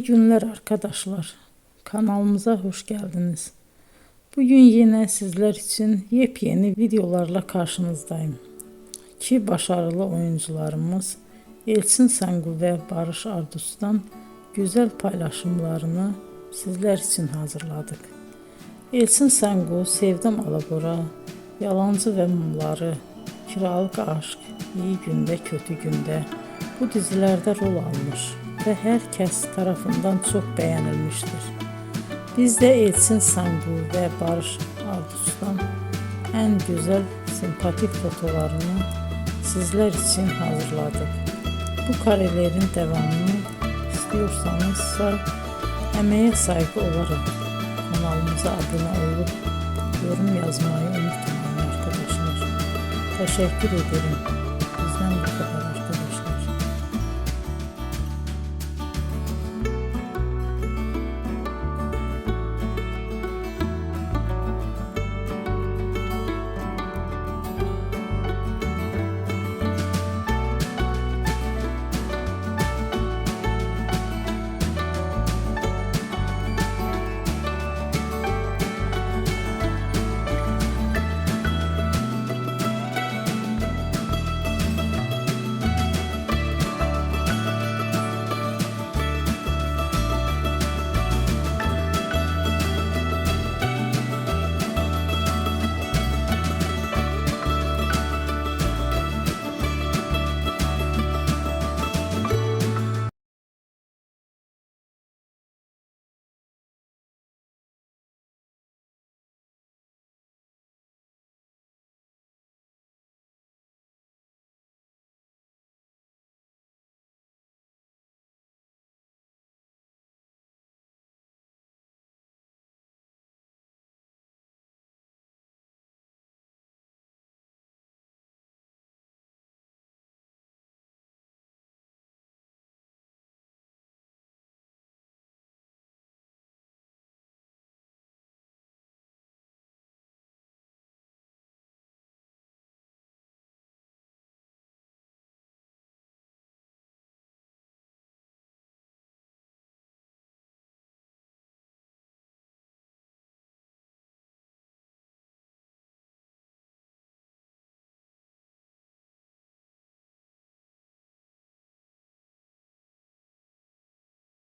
İyi günler arkadaşlar. Kanalımıza hoş geldiniz. Bugün yine sizler için yepyeni videolarla karşınızdayım. İki başarılı oyuncularımız Elçin Sangu ve Barış Ardus'tan güzel paylaşımlarını sizler için hazırladık. Elçin Sangu, Sevdim Alabora, Yalancı ve Mumları, Kiralık Aşk, İyi Günde Kötü Günde bu dizilerde rol almış ve herkes tarafından çok beğenilmiştir. Biz de Elçin Sangu ve Barış Ardus'tan en güzel sempatik fotolarını sizler için hazırladık. Bu karelerin devamını istiyorsanızsa emeğe saygı olarak kanalımıza abone olup yorum yazmayı unutmayın arkadaşlar. Teşekkür ederim.